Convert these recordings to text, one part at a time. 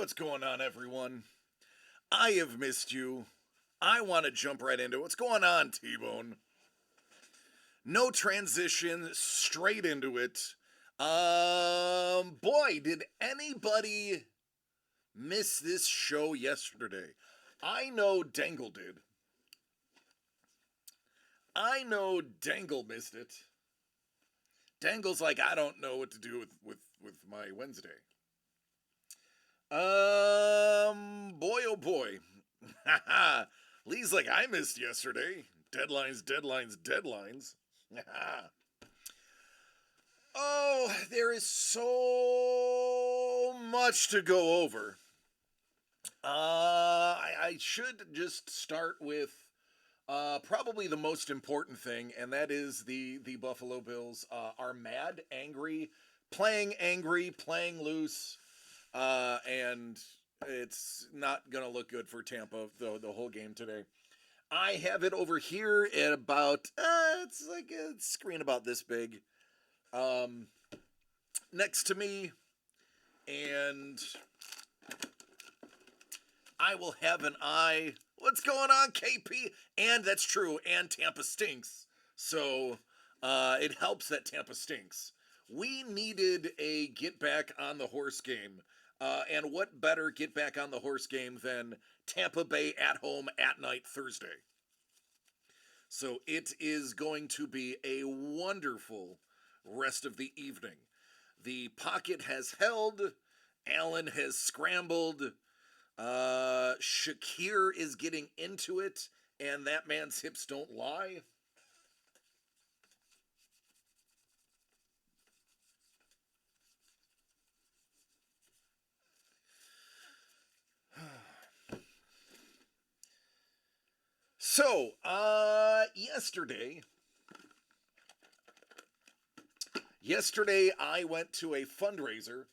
What's going on, everyone? I have missed you. I want to jump right into what's going on, T-Bone. No transition, straight into it. Boy, did anybody miss this show yesterday? I know Dangle did. I know Dangle missed it. Dangle's like, I don't know what to do with my Wednesday. Boy, oh boy. Lee's like, I missed yesterday. Deadlines, deadlines, deadlines. Oh, there is so much to go over. I should just start with probably the most important thing, and that is the Buffalo Bills are mad, angry, playing loose, and it's not gonna look good for Tampa the whole game today. I have it over here at about it's like a screen about this big, um, next to me, and I will have an eye. What's going on, KP? And that's true. And Tampa stinks. So it helps that Tampa stinks. We needed a get back on the horse game. And what better get back on the horse game than Tampa Bay at home at night Thursday? So it is going to be a wonderful rest of the evening. The pocket has held. Allen has scrambled. Shakir is getting into it, and that man's hips don't lie. So, yesterday I went to a fundraiser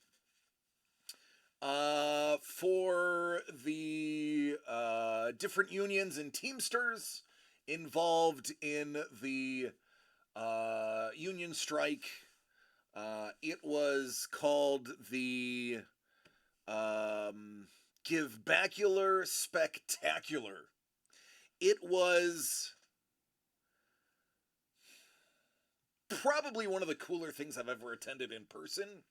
for the different unions and Teamsters involved in the union strike. It was called the Give Bacular Spectacular. It was probably one of the cooler things I've ever attended in person,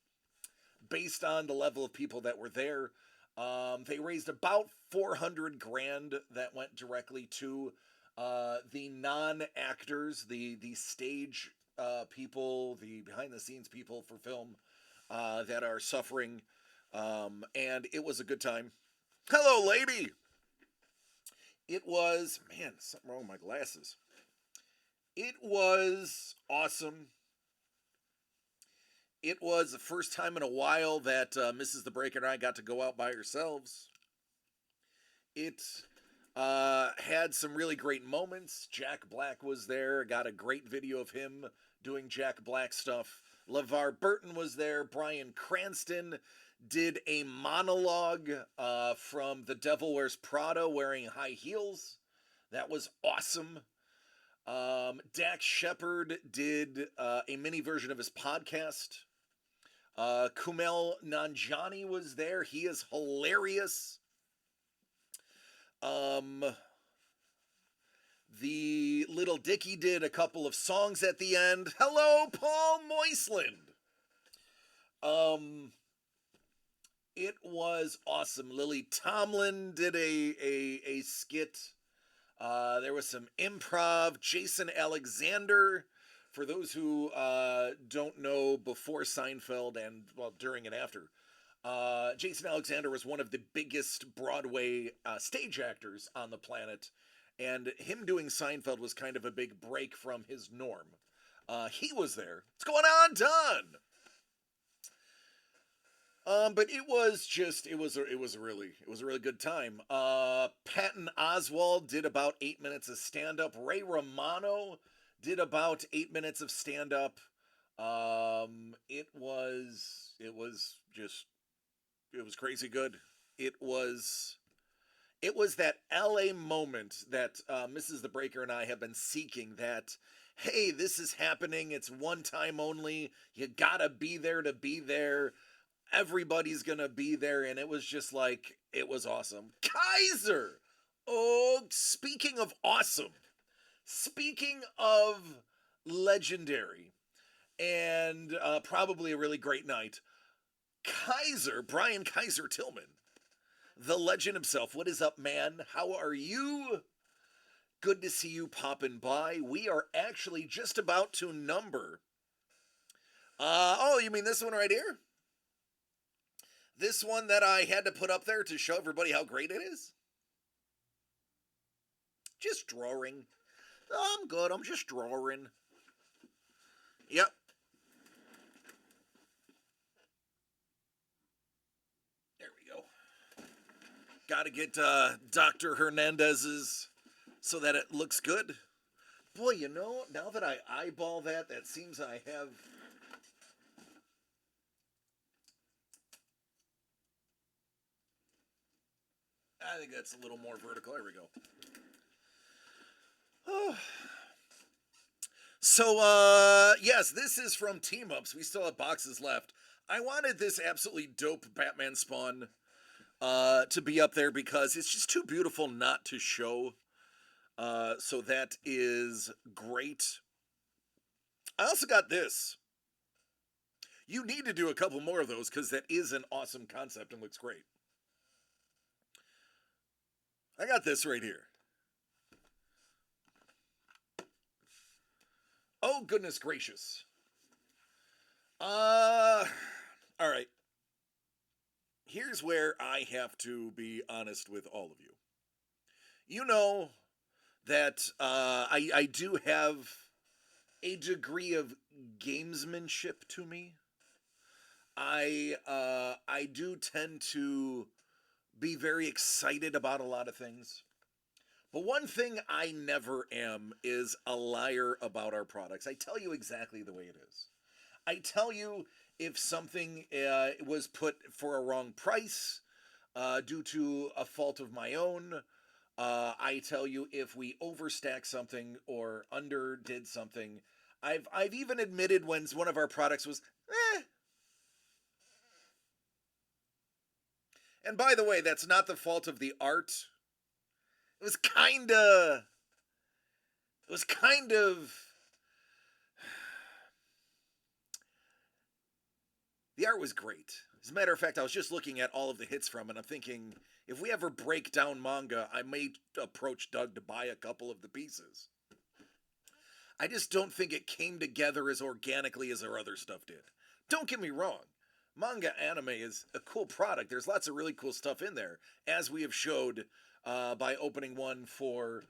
based on the level of people that were there. They raised about 400 grand that went directly to the non-actors, the stage people, the behind the scenes people for film that are suffering. And it was a good time. Hello, lady. It was, man, something wrong with my glasses. It was awesome. It was the first time in a while that Mrs. the Breaker and I got to go out by ourselves. It had some really great moments. Jack Black was there. Got a great video of him doing Jack Black stuff. LeVar Burton was there. Bryan Cranston did a monologue from The Devil Wears Prada wearing high heels. That was awesome. Dax Shepard did a mini version of his podcast. Kumail Nanjiani was there. He is hilarious. The Little Dicky did a couple of songs at the end. Hello, Paul Moisland. It was awesome. Lily Tomlin did a skit. There was some improv. Jason Alexander, for those who don't know, before Seinfeld and, well, during and after, Jason Alexander was one of the biggest Broadway stage actors on the planet, and him doing Seinfeld was kind of a big break from his norm. He was there. What's going on, Don? But it was a really good time. Patton Oswalt did about 8 minutes of stand up. Ray Romano did about 8 minutes of stand up. It was crazy good. It was that LA moment that Mrs. the Breaker and I have been seeking. That, hey, this is happening. It's one time only. You gotta be there to be there. Everybody's gonna be there, and it was just like it was awesome. Kaiser. Oh, speaking of awesome, speaking of legendary, and probably a really great night. Kaiser, Brian Kaiser Tillman, the legend himself. What is up, man? How are you? Good to see you popping by. We are actually just about to number. Oh, you mean this one right here? This one that I had to put up there to show everybody how great it is? Just drawing. Oh, I'm good. I'm just drawing. Yep. There we go. Got to get Dr. Hernandez's so that it looks good. Boy, you know, now that I eyeball that, that seems I have. I think that's a little more vertical. There we go. Oh. So, yes, this is from Team Ups. We still have boxes left. I wanted this absolutely dope Batman Spawn to be up there because it's just too beautiful not to show. So that is great. I also got this. You need to do a couple more of those because that is an awesome concept and looks great. I got this right here. Oh, goodness gracious. All right. Here's where I have to be honest with all of you. You know that I do have a degree of gamesmanship to me. I do tend to be very excited about a lot of things. But one thing I never am is a liar about our products. I tell you exactly the way it is. I tell you if something was put for a wrong price due to a fault of my own. I tell you if we overstack something or underdid something. I've even admitted when one of our products was eh. And by the way, that's not the fault of the art. It was kinda. It was kind of. The art was great. As a matter of fact, I was just looking at all of the hits from it. I'm thinking, if we ever break down manga, I may approach Doug to buy a couple of the pieces. I just don't think it came together as organically as our other stuff did. Don't get me wrong. Manga anime is a cool product. There's lots of really cool stuff in there, as we have showed by opening one for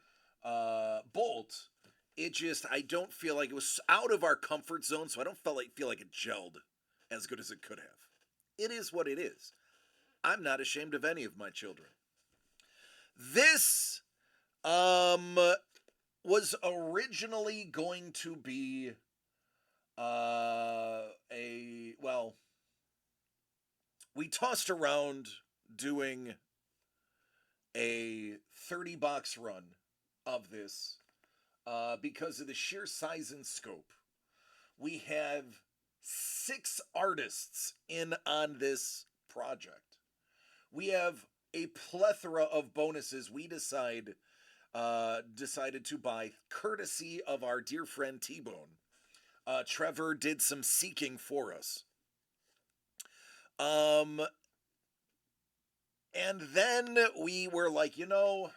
Bolt. It just, I don't feel like it was out of our comfort zone, so I don't feel like it gelled as good as it could have. It is what it is. I'm not ashamed of any of my children. This was originally going to be a well, we tossed around doing a 30 box run of this because of the sheer size and scope. We have 6 artists in on this project. We have a plethora of bonuses we decided to buy courtesy of our dear friend T-Bone. Trevor did some seeking for us. And then we were like, you know,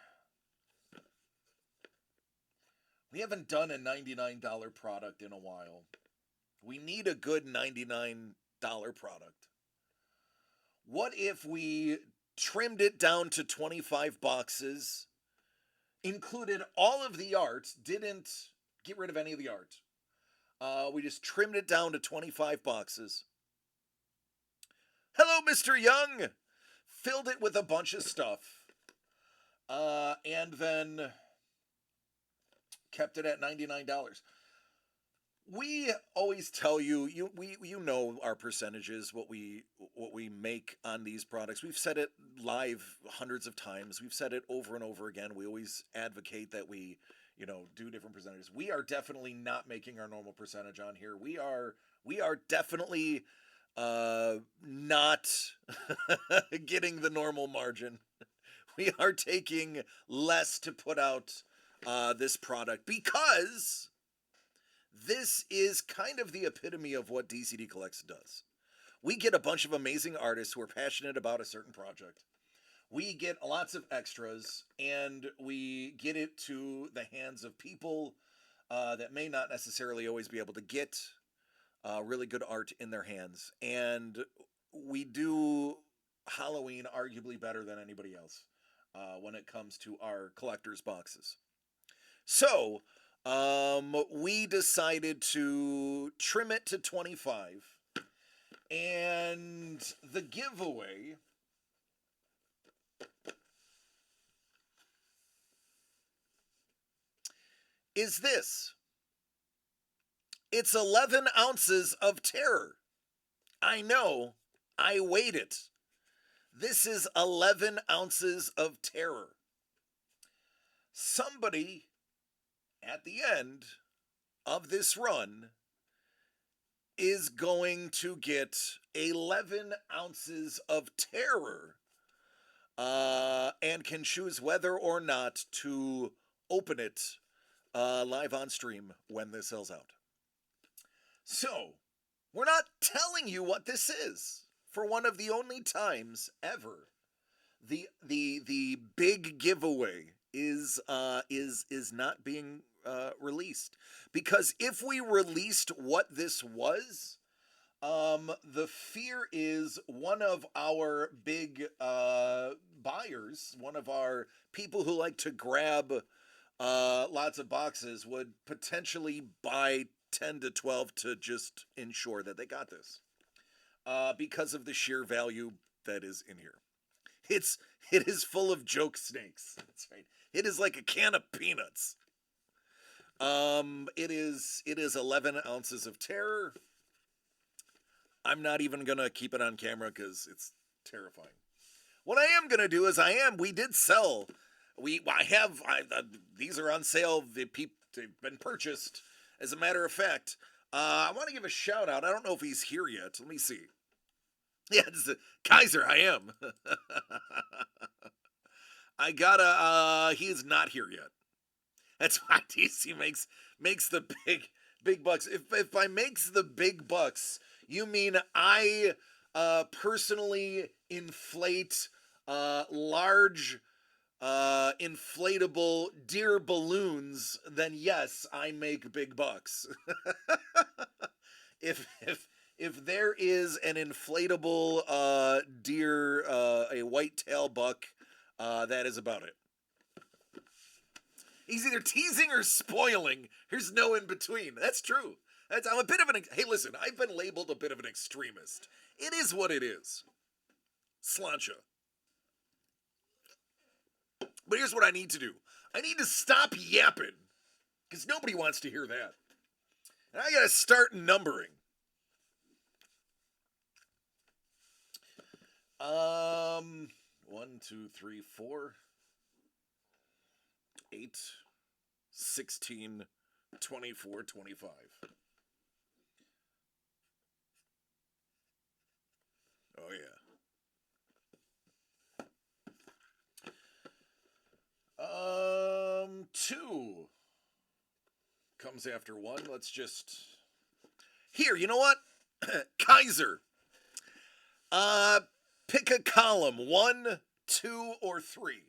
we haven't done a $99 product in a while. We need a good $99 product. What if we trimmed it down to 25 boxes, included all of the art, didn't get rid of any of the art? We just trimmed it down to 25 boxes. Hello, Mr. Young! Filled it with a bunch of stuff. And then kept it at $99. We always tell you, you know our percentages, what we make on these products. We've said it live hundreds of times. We've said it over and over again. We always advocate that we, do different percentages. We are definitely not making our normal percentage on here. We are definitely not getting the normal margin. We are taking less to put out this product because this is kind of the epitome of what DCD Collects does. We get a bunch of amazing artists who are passionate about a certain project. We get lots of extras, and we get it to the hands of people that may not necessarily always be able to get really good art in their hands. And we do Halloween arguably better than anybody else when it comes to our collector's boxes. So, we decided to trim it to 25. And the giveaway is this. It's 11 ounces of terror. I know. I weighed it. This is 11 ounces of terror. Somebody at the end of this run is going to get 11 ounces of terror and can choose whether or not to open it live on stream when this sells out. So, we're not telling you what this is. For one of the only times ever, the big giveaway is not being released, because if we released what this was, the fear is one of our big buyers, one of our people who like to grab lots of boxes, would potentially buy 10 to 12 to just ensure that they got this, because of the sheer value that is in here. It is full of joke snakes. That's right. It is like a can of peanuts. It is 11 ounces of terror. I'm not even gonna keep it on camera because it's terrifying. What I am gonna do is we did sell. These are on sale. They've been purchased. As a matter of fact, I want to give a shout out. I don't know if he's here yet. Let me see. Yeah, Kaiser, I am. I gotta. He is not here yet. That's why DC makes the big bucks. If I makes the big bucks, you mean I personally inflate large inflatable deer balloons, then yes, I make big bucks. if there is an inflatable deer, a white-tail buck, that is about it. He's either teasing or spoiling. There's no in between. That's true. I'm a bit of an. Hey, listen, I've been labeled a bit of an extremist. It is what it is. Slancha. But here's what I need to do. I need to stop yapping, because nobody wants to hear that. And I gotta start numbering. 1, 2, 3, 4, 8, 16, 24, 25. Oh yeah. 2 comes after 1. Let's just... Here, you know what? Kaiser. Pick a column. 1, 2, or 3.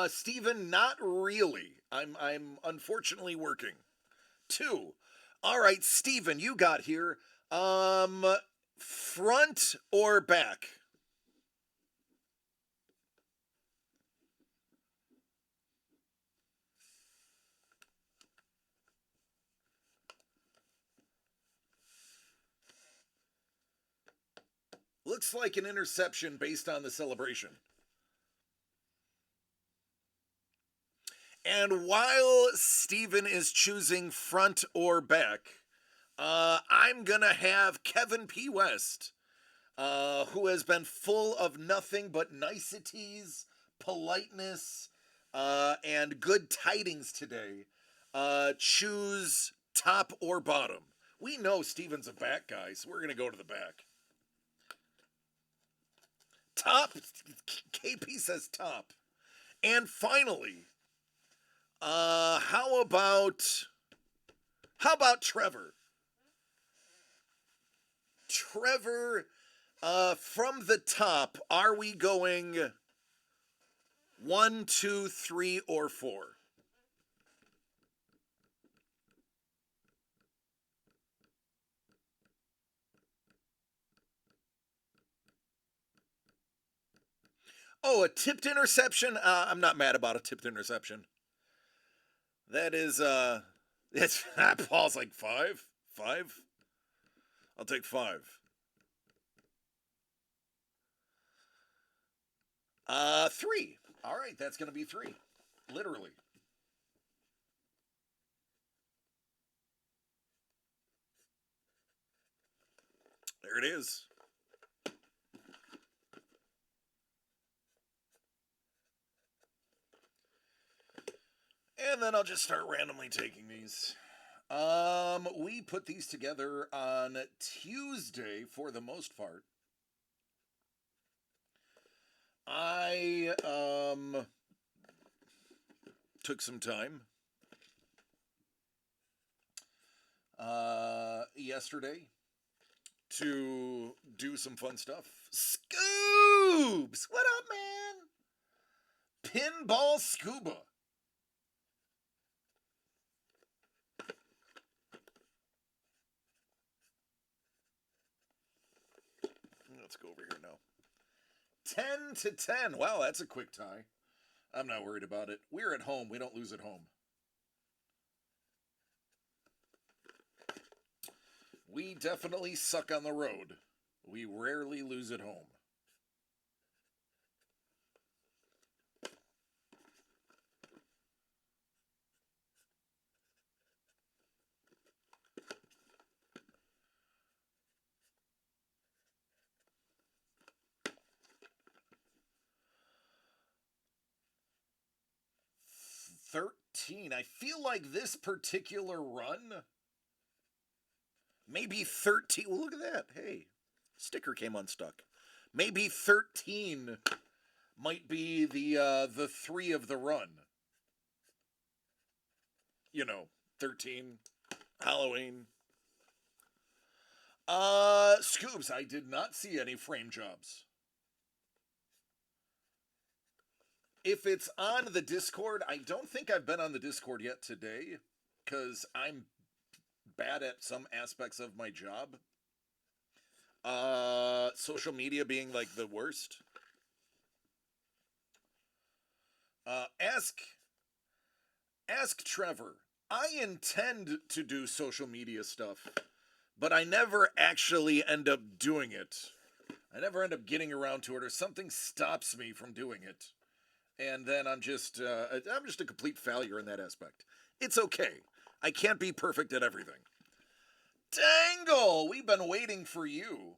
Steven, not really. I'm unfortunately working. 2. All right, Steven, you got here. Front or back? Looks like an interception based on the celebration. And while Steven is choosing front or back, I'm gonna have Kevin P. West, who has been full of nothing but niceties, politeness, And good tidings today. Choose top or bottom. We know Steven's a back guy, so we're going to go to the back. Top. KP says top. And finally, how about Trevor? Trevor, from the top, are we going 1, 2, 3, or 4? Oh, a tipped interception? I'm not mad about a tipped interception. That is, it's Paul's like 5? 5? I'll take 5. 3. All right, that's going to be 3. Literally. There it is. And then I'll just start randomly taking these. We put these together on Tuesday for the most part. I took some time yesterday to do some fun stuff. Scoobs! What up, man? Pinball Scuba. Let's go over here now. 10 to 10. Wow, that's a quick tie. I'm not worried about it. We're at home. We don't lose at home. We definitely suck on the road. We rarely lose at home. $13. I feel like this particular run, maybe 13. Well, look at that. Hey, sticker came unstuck. Maybe 13 might be the 3 of the run. You know, 13, Halloween. Scoops, I did not see any frame jobs. If it's on the Discord, I don't think I've been on the Discord yet today, because I'm bad at some aspects of my job. Social media being like the worst. Ask Trevor. I intend to do social media stuff, but I never actually end up doing it. I never end up getting around to it, or something stops me from doing it, and then I'm just a complete failure in that aspect. It's okay. I can't be perfect at everything. Dangle, we've been waiting for you.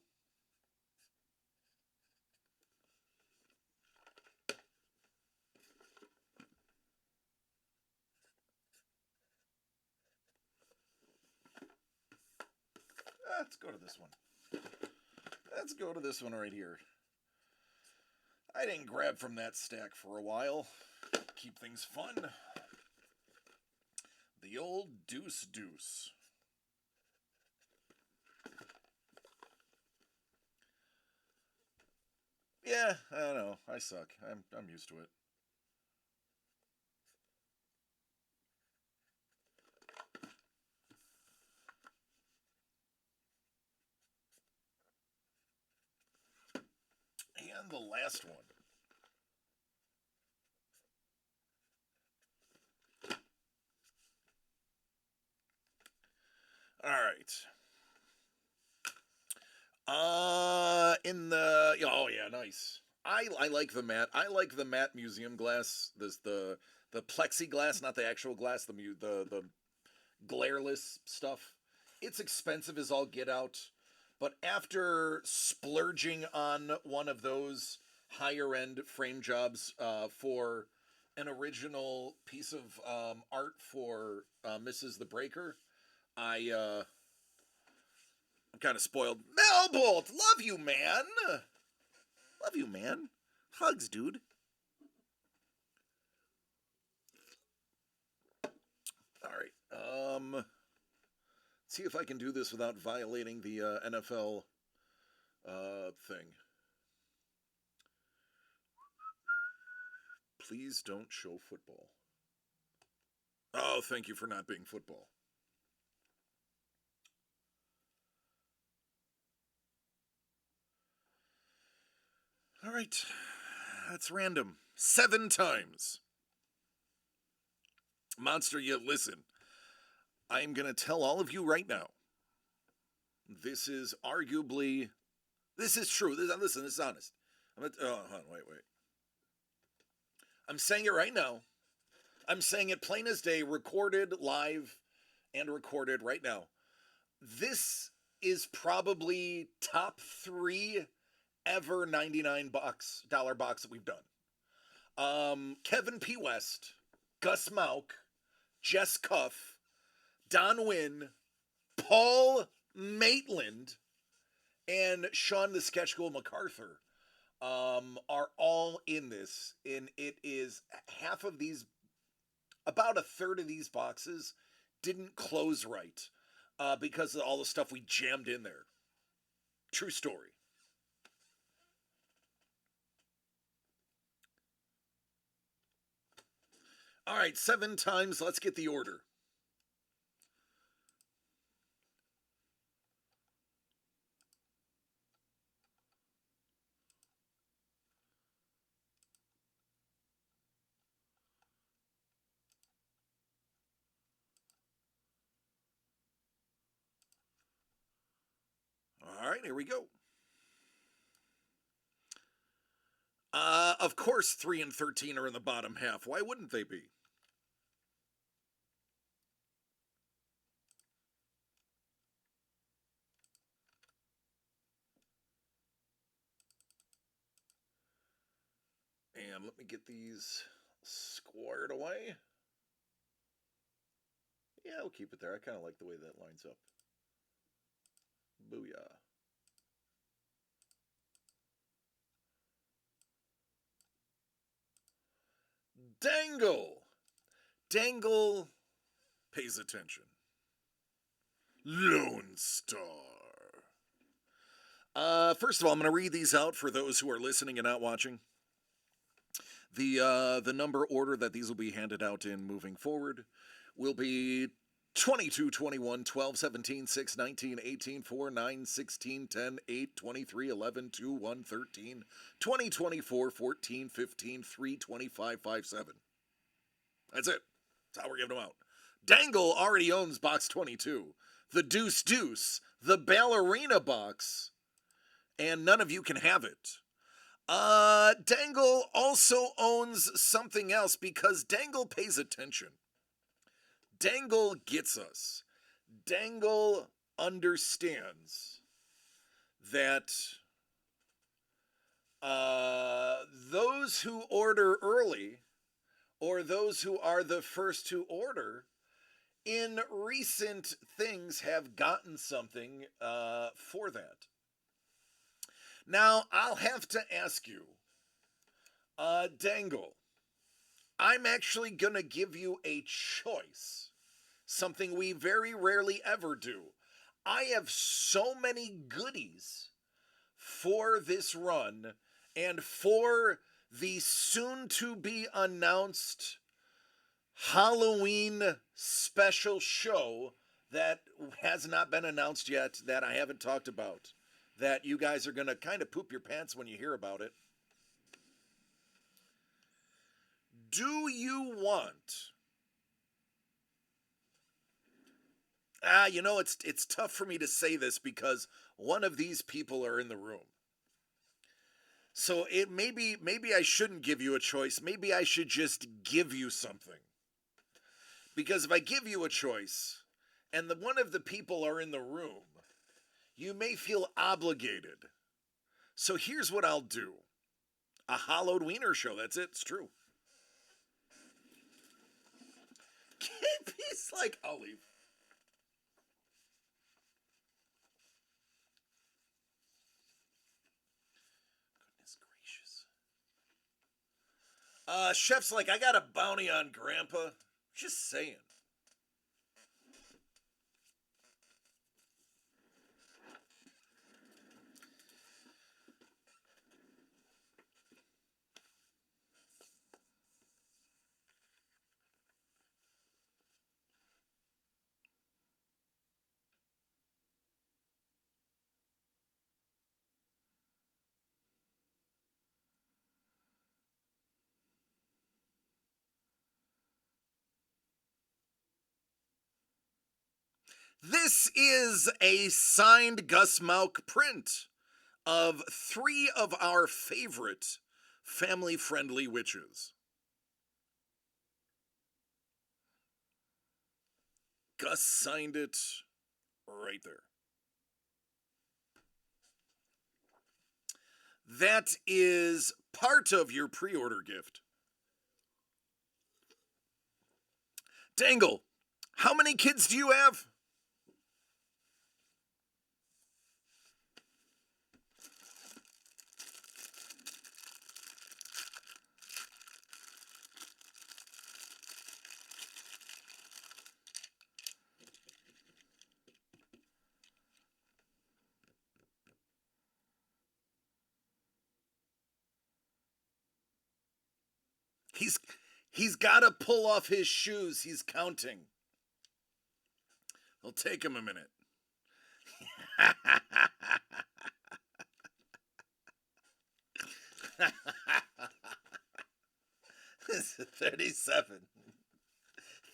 Let's go to this one. Let's go to this one right here. I didn't grab from that stack for a while. Keep things fun. The old deuce deuce. Yeah, I don't know. I suck. I'm used to it. And the last one. All right. In the oh yeah, nice. I like the matte. I like the matte museum glass. This the plexiglass, not the actual glass. The glareless stuff. It's expensive as all get out, but after splurging on one of those higher end frame jobs for an original piece of art for Mrs. the Breaker. I'm kind of spoiled. Melbolt, love you, man. Love you, man. Hugs, dude. All right. See if I can do this without violating the NFL thing. Please don't show football. Oh, thank you for not being football. All right. That's random. 7 times. Monster, you listen. I am going to tell all of you right now. This is arguably. This is true. Listen, this is honest. Hold on, wait. I'm saying it right now. I'm saying it plain as day, recorded live and recorded right now. This is probably top 3 ever $99 box that we've done. Kevin P. West, Gus Mauk, Jess Cuff, Don Wynn, Paul Maitland, and Sean the Sketchgirl MacArthur are all in this. And it is half of these, about a third of these boxes didn't close right because of all the stuff we jammed in there. True story. All right, 7 times. Let's get the order. All right, here we go. Of course, 3 and 13 are in the bottom half. Why wouldn't they be? And let me get these squared away. Yeah, we'll keep it there. I kind of like the way that lines up. Booyah. Dangle. Dangle pays attention. Lone Star. First of all, I'm going to read these out for those who are listening and not watching. The number order that these will be handed out in moving forward will be 22, 21, 12, 17, 6, 19, 18, 4, 9, 16, 10, 8, 23, 11, 2, 1, 13, 20, 24, 14, 15, 3, 25, 5, 7. That's it. That's how we're giving them out. Dangle already owns box 22. The Deuce Deuce, the Ballerina box, and none of you can have it. Dangle also owns something else because Dangle pays attention. Dangle gets us. Dangle understands that those who order early or those who are the first to order in recent things have gotten something for that. Now, I'll have to ask you, Dangle, I'm actually going to give you a choice, something we very rarely ever do. I have so many goodies for this run and for the soon to be announced Halloween special show that has not been announced yet, that I haven't talked about, that you guys are going to kind of poop your pants when you hear about it. Do you want... it's tough for me to say this because one of these people are in the room. So maybe I shouldn't give you a choice. Maybe I should just give you something. Because if I give you a choice and one of the people are in the room, you may feel obligated. So here's what I'll do. A hollowed wiener show. That's it. It's true. He's like, I'll leave. Goodness gracious. Chef's like, I got a bounty on Grandpa. Just saying. This is a signed Gus Mauk print of 3 of our favorite family-friendly witches. Gus signed it right there. That is part of your pre-order gift. Dangle, how many kids do you have? He's got to pull off his shoes. He's counting. It'll take him a minute. This is 37.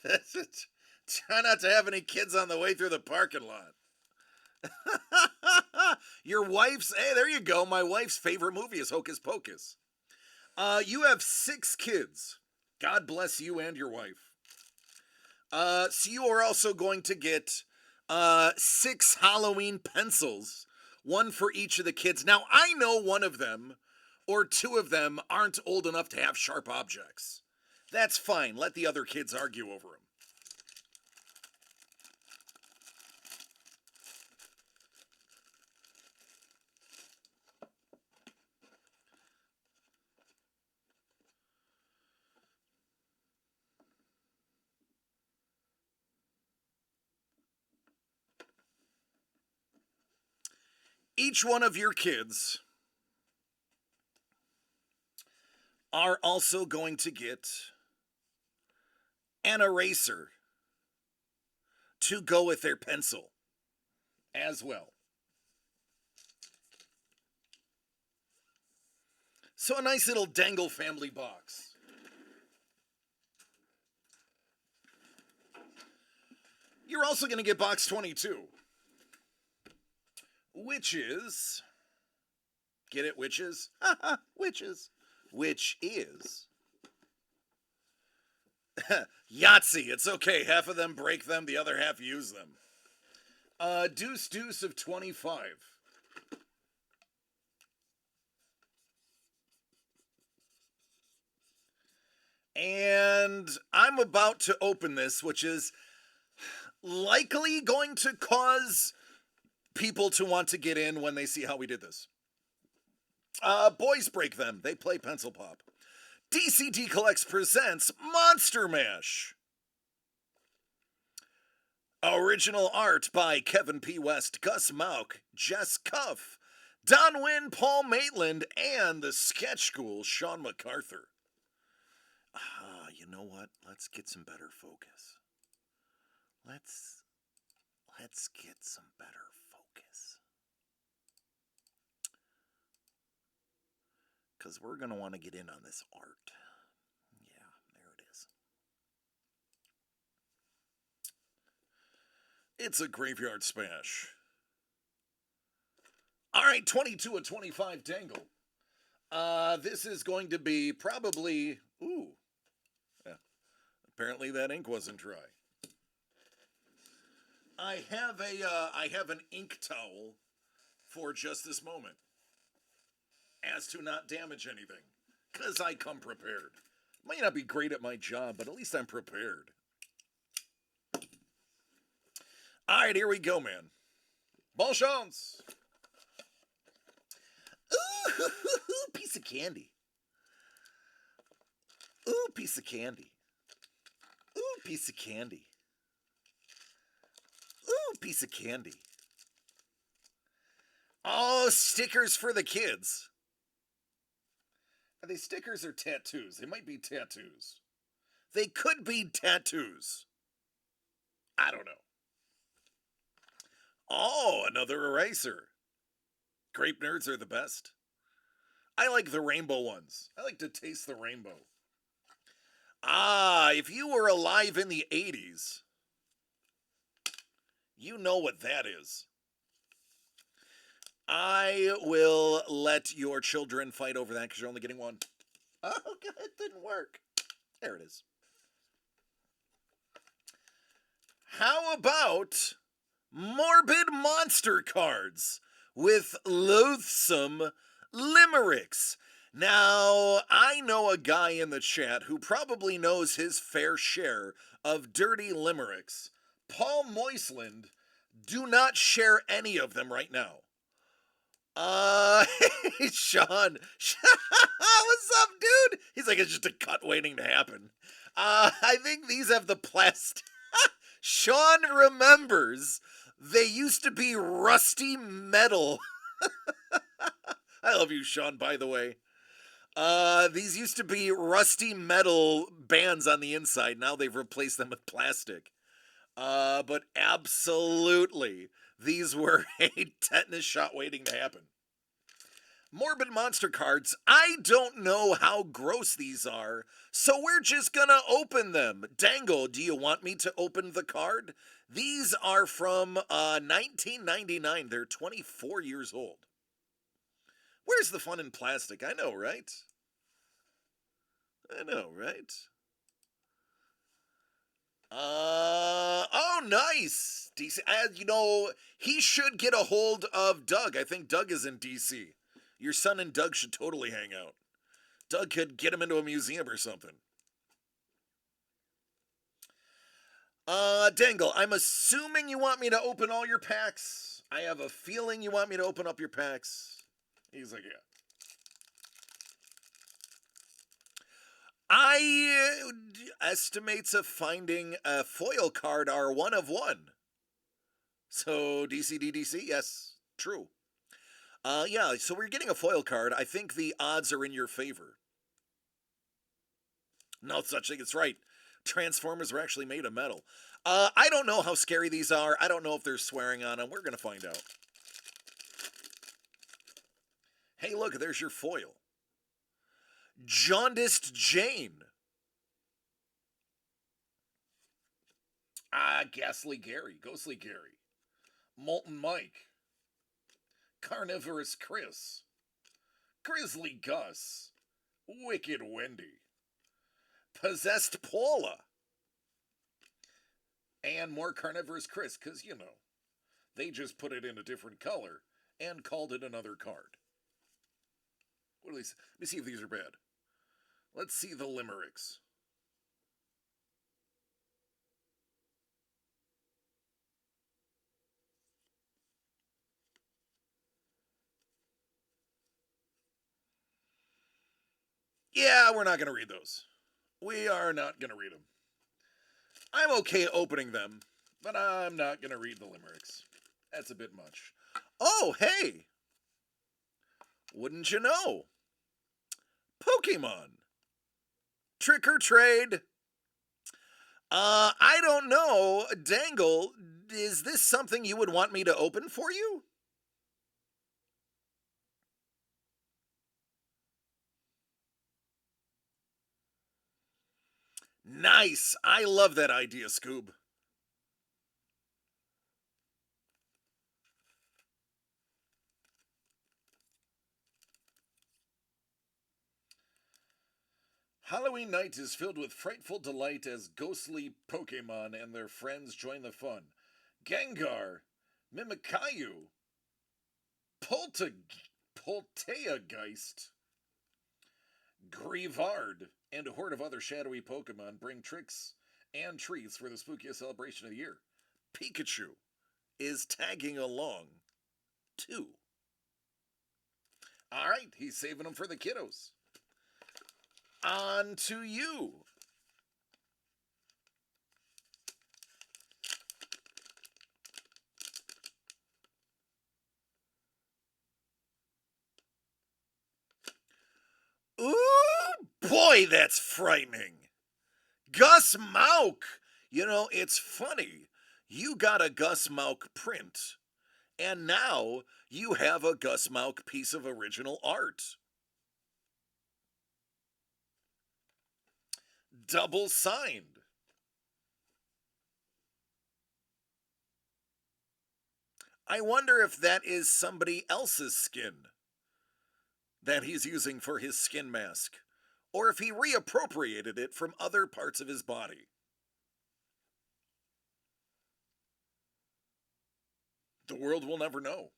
That's it. Try not to have any kids on the way through the parking lot. Your wife's, hey, there you go. My wife's favorite movie is Hocus Pocus. You have 6 kids. God bless you and your wife. So you are also going to get 6 Halloween pencils, one for each of the kids. Now, I know one of them or 2 of them aren't old enough to have sharp objects. That's fine. Let the other kids argue over them. Each one of your kids are also going to get an eraser to go with their pencil as well. So a nice little Dangle family box. You're also going to get box 22, which is, get it, witches? Witches. Which is Yahtzee. It's okay. Half of them break them, the other half use them. Deuce deuce of 25. And I'm about to open this, which is likely going to cause people to want to get in when they see how we did this. Boys break them. They play pencil pop. DCD Collects presents Monster Mash. Original art by Kevin P. West, Gus Mauk, Jess Cuff, Don Wynn, Paul Maitland, and the Sketch School, Sean MacArthur. You know what? Let's get some better focus. Let's get some better focus. Because we're going to want to get in on this art. Yeah, there it is. It's a graveyard smash. All right, 22 and 25 Dangle. This is going to be probably... Ooh. Yeah. Apparently that ink wasn't dry. I have an ink towel for just this moment, as to not damage anything, because I come prepared. Might not be great at my job, but at least I'm prepared. All right, here we go, man. Bon chance. Ooh, piece of candy. Ooh, piece of candy. Ooh, piece of candy. Ooh, piece of candy. Oh, stickers for the kids. Are they stickers or tattoos? They might be tattoos. They could be tattoos. I don't know. Oh, another eraser. Grape nerds are the best. I like the rainbow ones. I like to taste the rainbow. Ah, if you were alive in the 80s, you know what that is. I will let your children fight over that because you're only getting one. Oh, God, it didn't work. There it is. How about morbid monster cards with loathsome limericks? Now, I know a guy in the chat who probably knows his fair share of dirty limericks. Paul Moisland, do not share any of them right now. Hey, Sean. What's up, dude? He's like, it's just a cut waiting to happen. I think these have the plastic. Sean remembers they used to be rusty metal. I love you, Sean, by the way. These used to be rusty metal bands on the inside. Now they've replaced them with plastic. But absolutely, these were a tetanus shot waiting to happen. Morbid monster cards, I don't know how gross these are, so we're just gonna open them. Dangle, do you want me to open the card? These are from 1999. They're 24 years old. Where's the fun in plastic? I know, right? I know, right? Oh, nice. DC. You know, he should get a hold of Doug. I think Doug is in DC. Your son and Doug should totally hang out. Doug could get him into a museum or something. Dangle, I'm assuming you want me to open all your packs. I have a feeling you want me to open up your packs. He's like, yeah. Estimates of finding a foil card are 1 of 1. So DCDDC, yes, true. Yeah, so we're getting a foil card. I think the odds are in your favor. No such thing, it's right. Transformers were actually made of metal. I don't know how scary these are. I don't know if they're swearing on them. We're going to find out. Hey, look, there's your foil. Jaundiced Jane. Ghastly Gary. Ghostly Gary. Molten Mike. Carnivorous Chris. Grizzly Gus. Wicked Wendy. Possessed Paula. And more Carnivorous Chris, because, you know, they just put it in a different color and called it another card. What are these? Let me see if these are bad. Let's see the limericks. Yeah, we're not going to read those. We are not going to read them. I'm okay opening them, but I'm not going to read the limericks. That's a bit much. Oh, hey! Wouldn't you know? Pokemon. Trick or trade. I don't know. Dangle, is this something you would want me to open for you? Nice. I love that idea, Scoob. Halloween night is filled with frightful delight as ghostly Pokemon and their friends join the fun. Gengar, Mimikyu, Polteageist, Grievard, and a horde of other shadowy Pokemon bring tricks and treats for the spookiest celebration of the year. Pikachu. is tagging along too. All right, he's saving them for the kiddos. On to you. Ooh, boy, that's frightening. Gus Mauk. You know, it's funny. You got a Gus Mauk print, and now you have a Gus Mauk piece of original art. Double signed. I wonder if that is somebody else's skin that he's using for his skin mask, or if he reappropriated it from other parts of his body. The world will never know.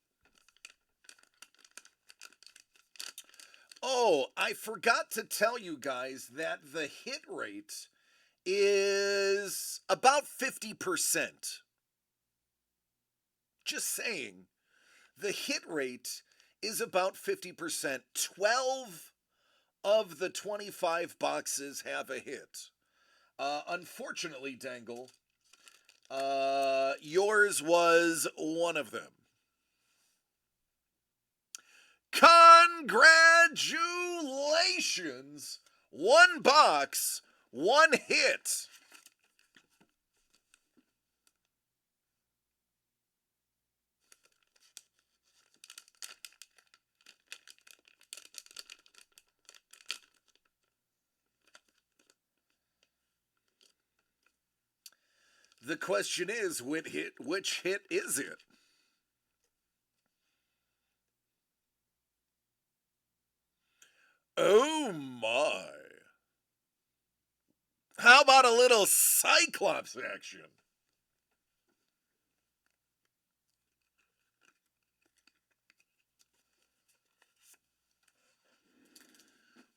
Oh, I forgot to tell you guys that the hit rate is about 50%. Just saying, the hit rate is about 50%. 12 of the 25 boxes have a hit. Unfortunately, Dangle, yours was one of them. Congratulations! One box, one hit. The question is, which hit is it? Oh my. How about a little Cyclops action?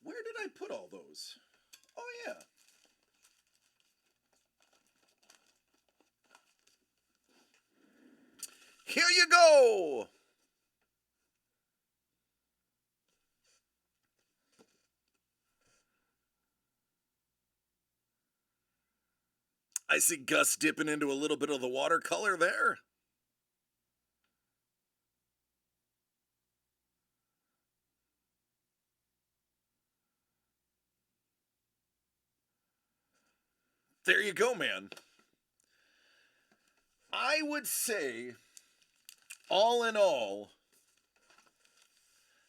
Where did I put all those? Oh, yeah. Here you go. I see Gus dipping into a little bit of the watercolor there. There you go, man. I would say, all in all,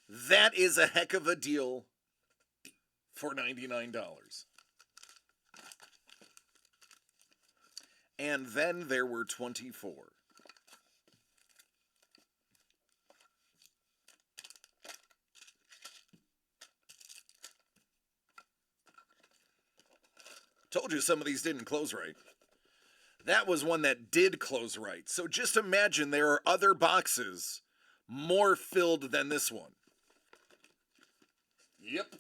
that is a heck of a deal for $99. And then there were 24. Told you some of these didn't close right. That was one that did close right. So just imagine there are other boxes more filled than this one. Yep.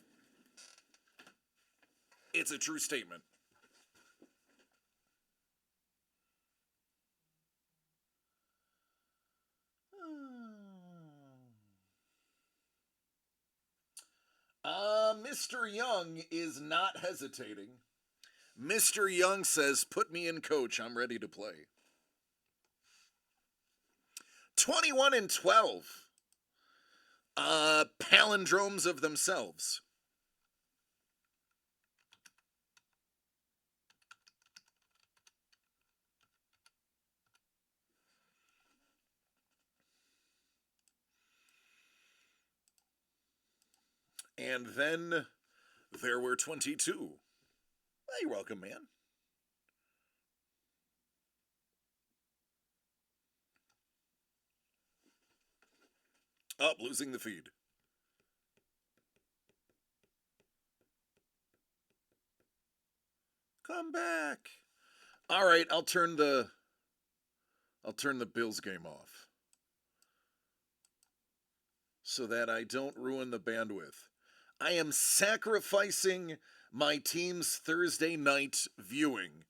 It's a true statement. Mr. Young is not hesitating. Mr. Young says, put me in, coach. I'm ready to play. 21 and 12. Palindromes of themselves. And then there were 22. Well, you're welcome, man. Up, losing the feed. Come back. All right, I'll turn the Bills game off so that I don't ruin the bandwidth. I am sacrificing my team's Thursday night viewing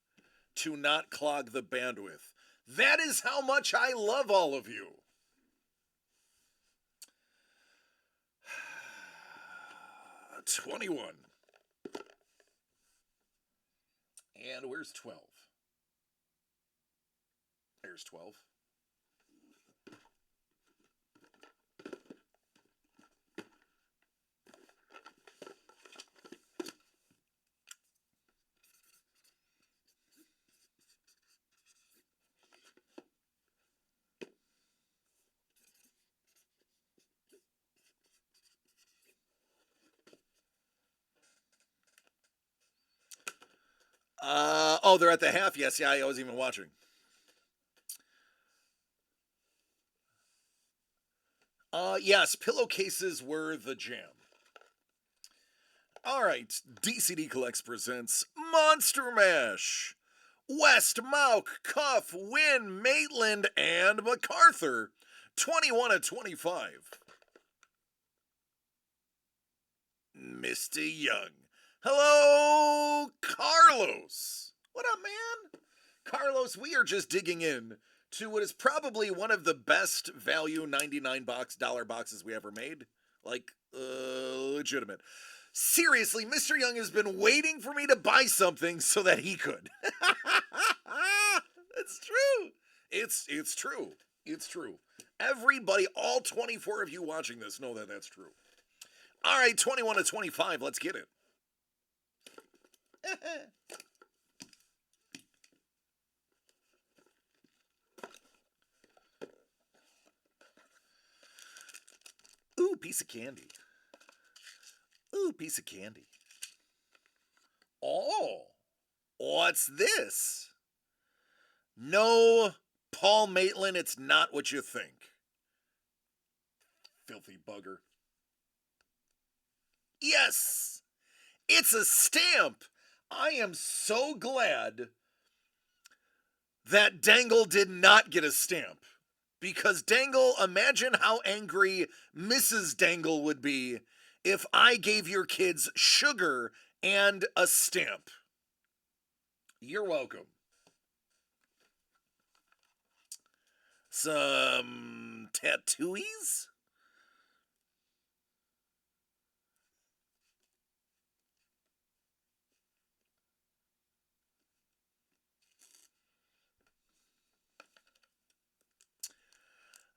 to not clog the bandwidth. That is how much I love all of you. $21. And where's 12? There's 12. Oh, they're at the half. Yes, yeah, I wasn't even watching. Yes, pillowcases were the jam. All right, DCD Collects presents Monster Mash. West, Mauk, Cuff, Wynn, Maitland, and MacArthur. 21 of 25. Mr. Young. Hello, Carlos. What up, man? Carlos, we are just digging in to what is probably one of the best value 99 dollar boxes we ever made. Like, legitimate. Seriously, Mr. Young has been waiting for me to buy something so that he could. It's true. It's true. It's true. Everybody, all 24 of you watching this know that that's true. All right, 21 to 25. Let's get it. Ooh, piece of candy. Ooh, piece of candy. Oh, what's this? No, Paul Maitland, it's not what you think. Filthy bugger. Yes, it's a stamp. I am so glad that Dangle did not get a stamp. Because Dangle, imagine how angry Mrs. Dangle would be if I gave your kids sugar and a stamp. You're welcome. Some tattooies?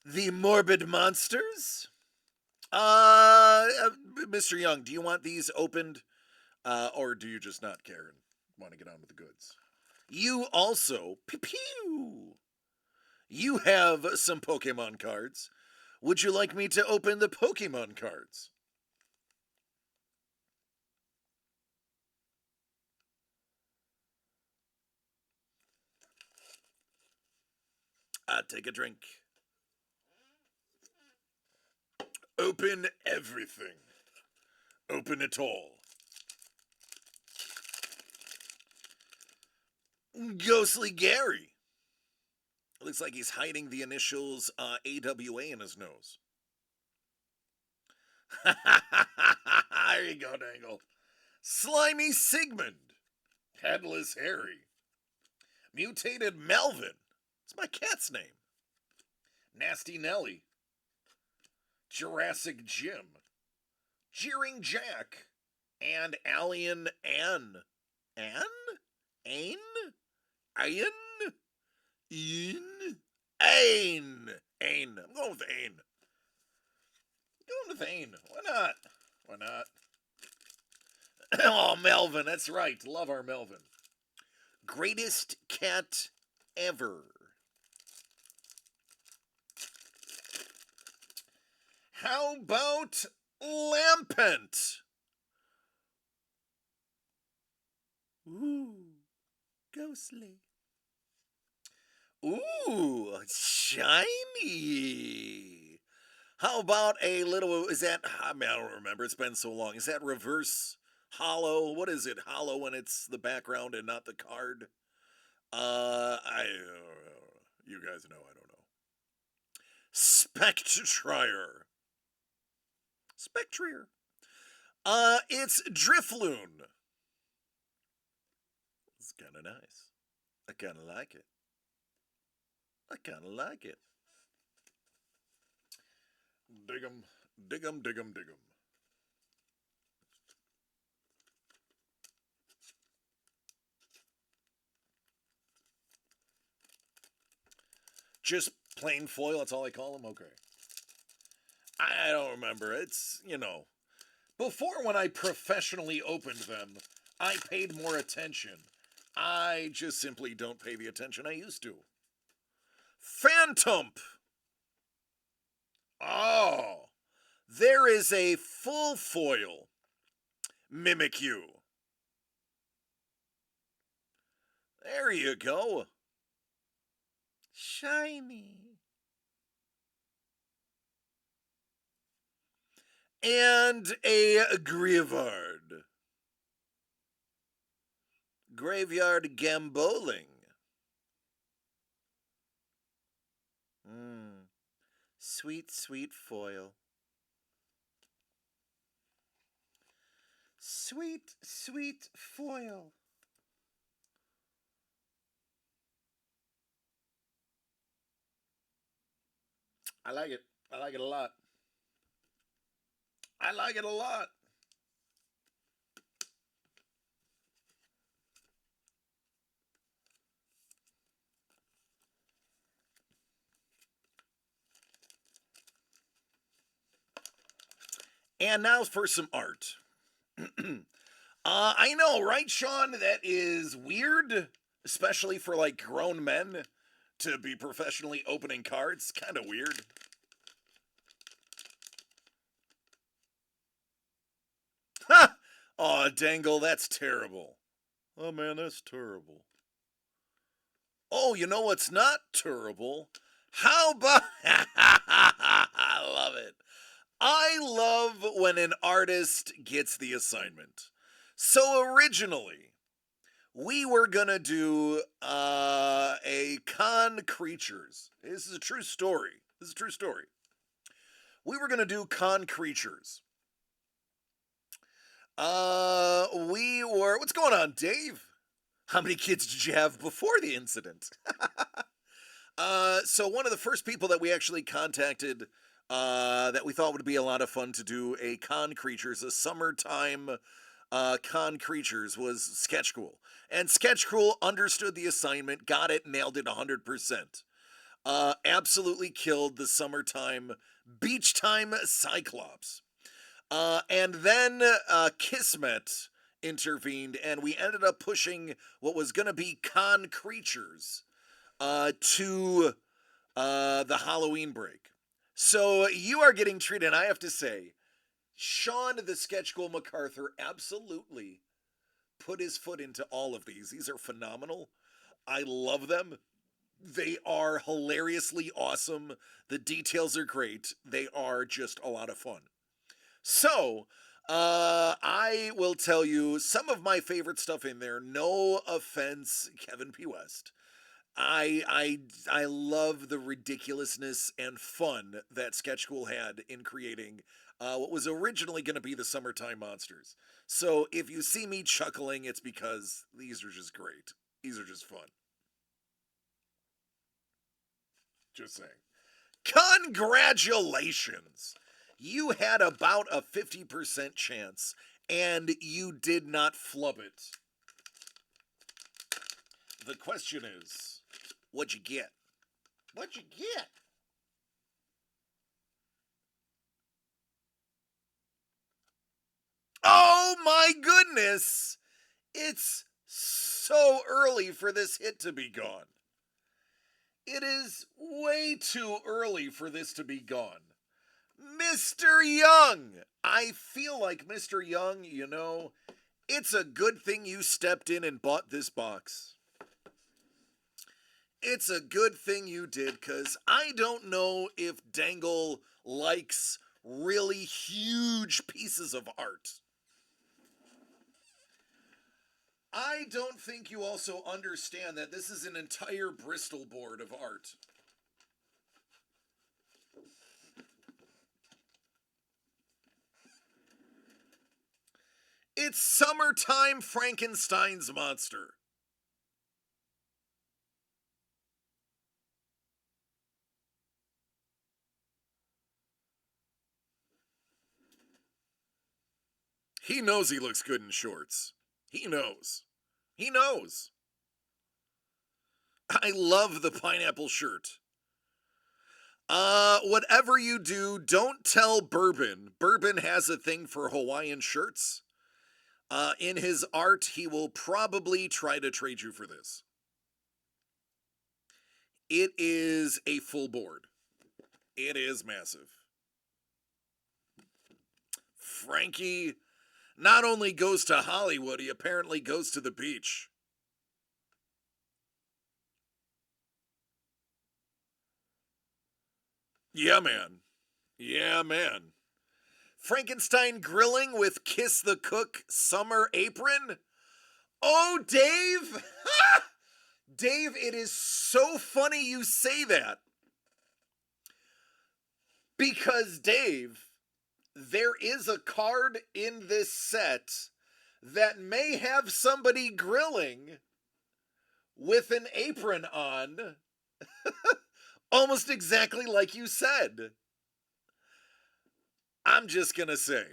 The Morbid Monsters? Mr. Young, do you want these opened? Or do you just not care and want to get on with the goods? You also, pew, you have some Pokemon cards. Would you like me to open the Pokemon cards? Take a drink. Open everything. Open it all. Ghostly Gary. Looks like he's hiding the initials AWA in his nose. There you go, Dangle. Slimy Sigmund. Headless Harry. Mutated Melvin. It's my cat's name. Nasty Nelly. Jurassic Jim. Jeering Jack. And Alien Ann. Ann? Ain? Ain? Ian? Ain. Ain. I'm going with Ain. Going with Ain. Why not? Why not? Oh, Melvin. That's right. Love our Melvin. Greatest cat ever. How about Lampent? Ooh, ghostly. Ooh, shiny. How about a little, is that, I mean, I don't remember, it's been so long. Is that reverse hollow? What is it? Hollow when it's the background and not the card? You guys know, I don't know. Spectrier. Spectrier. It's Drifloon. It's kind of nice. I kind of like it. I kind of like it. Dig 'em, dig 'em, dig 'em, dig 'em. Just plain foil, that's all I call them? Okay. I don't remember. It's, before when I professionally opened them, I paid more attention. I just simply don't pay the attention I used to. Phantom! Oh, there is a full foil Mimikyu. There you go. Shiny. And a Grievard. Graveyard Gamboling. Sweet, sweet foil. Sweet, sweet foil. I like it. I like it a lot. I like it a lot. And now for some art. I know, right, Sean? That is weird, especially for like grown men to be professionally opening cards. Kind of weird. Ha! Aw, Dangle, that's terrible. Oh man, that's terrible. Oh, you know what's not terrible? How about. I love it. I love when an artist gets the assignment. So originally, we were gonna do a con creatures. This is a true story. This is a true story. We were gonna do con creatures. We were. What's going on, Dave? How many kids did you have before the incident? So one of the first people that we actually contacted, that we thought would be a lot of fun to do a con creatures, a summertime con creatures, was Sketchcool. And Sketchcool understood the assignment, got it, nailed it 100%. Absolutely killed the summertime beach time Cyclops. And then Kismet intervened, and we ended up pushing what was going to be con creatures to the Halloween break. So you are getting treated, and I have to say, Sean the Sketchcool MacArthur absolutely put his foot into all of these. These are phenomenal. I love them. They are hilariously awesome. The details are great. They are just a lot of fun. So, I will tell you some of my favorite stuff in there. No offense, Kevin P. West. I love the ridiculousness and fun that Sketchcool had in creating what was originally going to be the Summertime Monsters. So if you see me chuckling, it's because these are just great. These are just fun. Just saying. Congratulations! You had about a 50% chance, and you did not flub it. The question is, what'd you get? What'd you get? Oh my goodness! It's so early for this hit to be gone. It is way too early for this to be gone. Mr. Young! I feel like Mr. Young, it's a good thing you stepped in and bought this box. It's a good thing you did, because I don't know if Dangle likes really huge pieces of art. I don't think you also understand that this is an entire Bristol board of art. It's Summertime Frankenstein's Monster. He knows he looks good in shorts. He knows. He knows. I love the pineapple shirt. Whatever you do, don't tell Bourbon. Bourbon has a thing for Hawaiian shirts. In his art, he will probably try to trade you for this. It is a full board. It is massive. Frankie not only goes to Hollywood, he apparently goes to the beach. Yeah, man. Yeah, man. Frankenstein grilling with Kiss the Cook summer apron? Oh, Dave! Dave, it is so funny you say that. Because, Dave, there is a card in this set that may have somebody grilling with an apron on, almost exactly like you said. I'm just gonna say,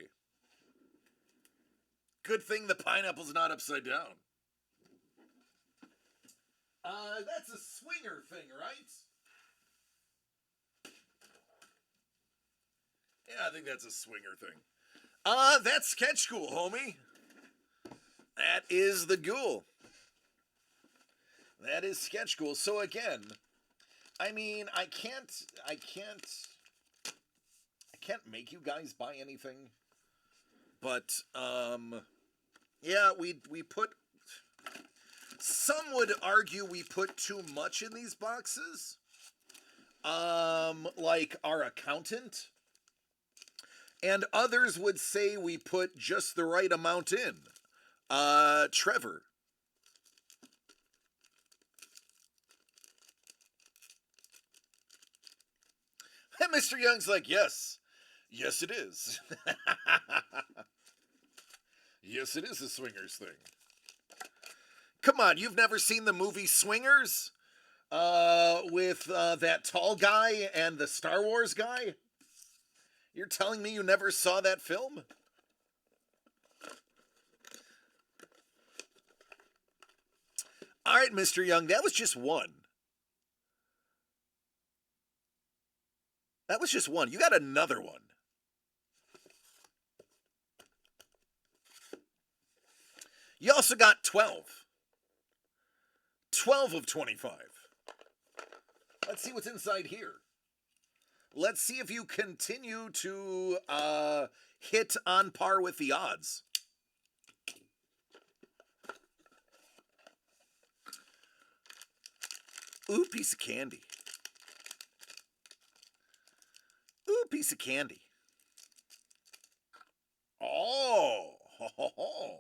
good thing the pineapple's not upside down. That's a swinger thing, right? Yeah, I think that's a swinger thing. That's Sketch School, homie. That is the ghoul. That is Sketch School. So again, I mean, I can't make you guys buy anything. But yeah, we put, some would argue we put too much in these boxes. Like our accountant. And others would say we put just the right amount in. Trevor. And Mr. Young's like, yes. Yes, it is. Yes, it is a swingers thing. Come on, you've never seen the movie Swingers? With that tall guy and the Star Wars guy? You're telling me you never saw that film? All right, Mr. Young, that was just one. That was just one. You got another one. You also got 12. 12 of 25. Let's see what's inside here. Let's see if you continue to hit on par with the odds. Ooh, piece of candy. Ooh, piece of candy. Oh, ho, ho, ho.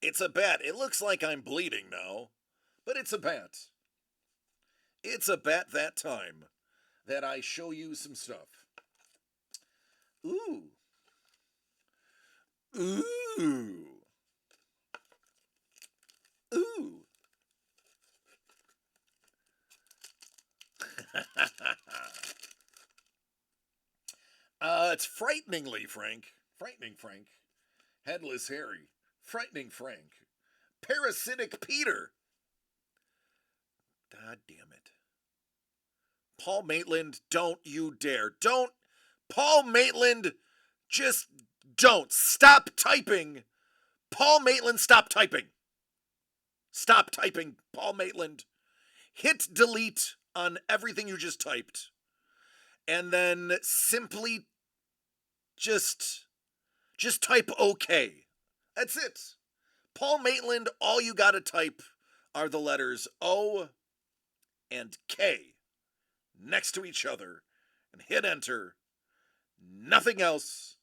It's a bat. It looks like I'm bleeding now, but it's a bat. It's a bat that time that I show you some stuff. Ooh. Ooh. Ooh. It's frighteningly Frank. Frightening Frank. Headless Harry. Frightening Frank. Parasitic Peter. God damn it. Paul Maitland, don't you dare. Don't. Paul Maitland, just don't. Stop typing. Paul Maitland, stop typing. Stop typing, Paul Maitland. Hit delete on everything you just typed. And then simply just type OK. That's it. Paul Maitland, all you gotta type are the letters O and K next to each other and hit enter. Nothing else.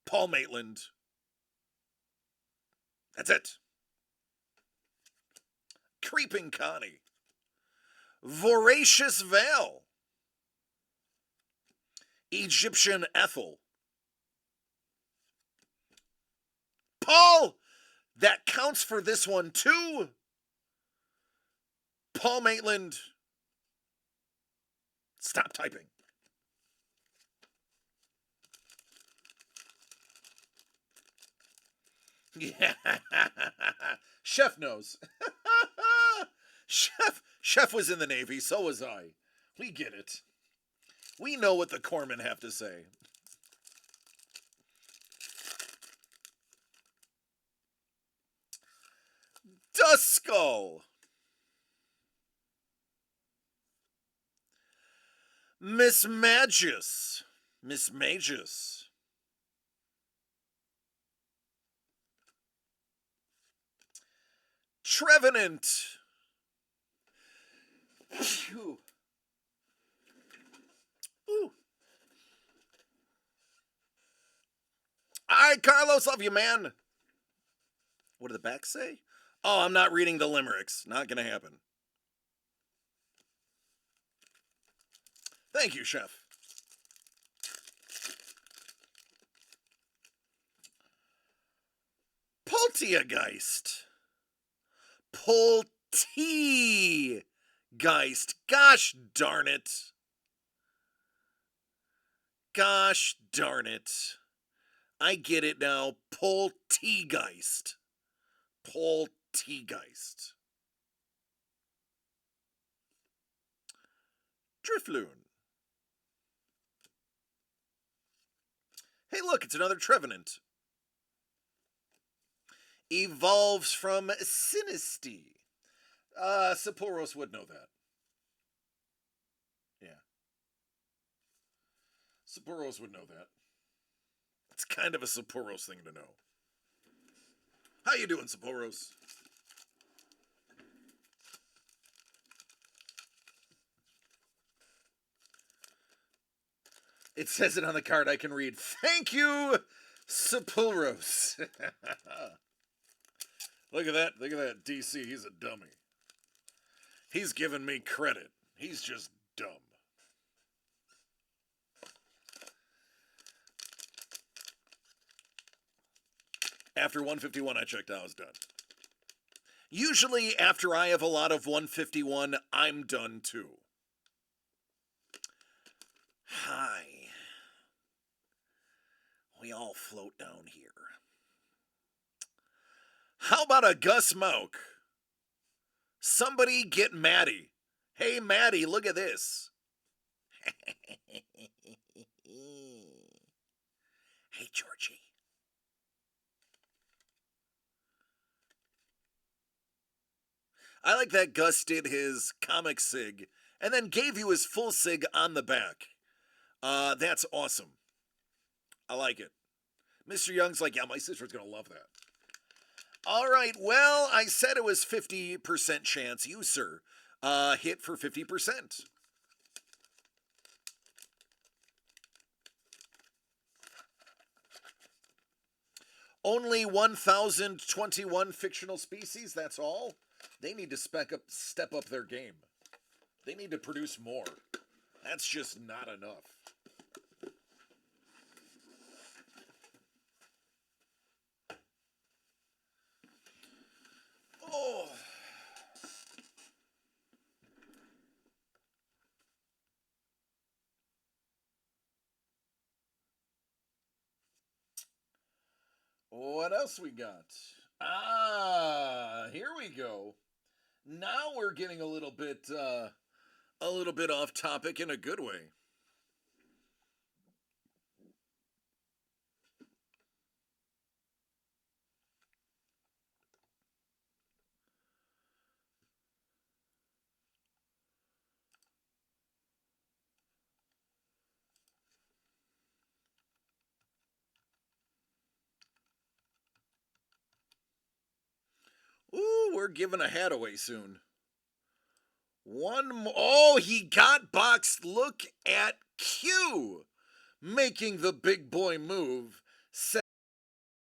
Paul Maitland. That's it. Creeping Connie. Voracious Val. Egyptian Ethel. Paul, that counts for this one too. Paul Maitland, stop typing. Yeah. Chef knows. Chef was in the Navy, so was I. We get it. We know what the corpsmen have to say. Duskull. Miss Magus. Miss Magus. Trevenant. Ooh. Ooh. All right, Carlos, love you, man. What did the back say? Oh, I'm not reading the limericks. Not gonna happen. Thank you, Chef. Poltergeist. Poltergeist. Gosh darn it. Gosh darn it. I get it now. Poltergeist. Poltergeist. Drifloon. Hey, look, it's another Trevenant. Evolves from Sinisty. Sapporos would know that. Yeah. Sapporos would know that. It's kind of a Sapporos thing to know. How you doing, Sapporos? It says it on the card. I can read. Thank you, Sapporos. Look at that. Look at that. DC, he's a dummy. He's giving me credit. He's just dumb. After 151, I checked out. I was done. Usually, after I have a lot of 151, I'm done too. Hi. We all float down here. How about a Gus Mouk? Somebody get Maddie. Hey, Maddie, look at this. Hey, Georgie. I like that Gus did his comic sig and then gave you his full sig on the back. That's awesome. I like it. Mr. Young's like, yeah, my sister's going to love that. All right, well, I said it was 50% chance. You, sir, hit for 50%. Only 1,021 fictional species, that's all? They need to step up their game. They need to produce more. That's just not enough. Oh. What else we got? Here we go. Now we're getting a little bit off topic in a good way. Ooh, we're giving a hat away soon. One more. Oh, he got boxed. Look at Q making the big boy move.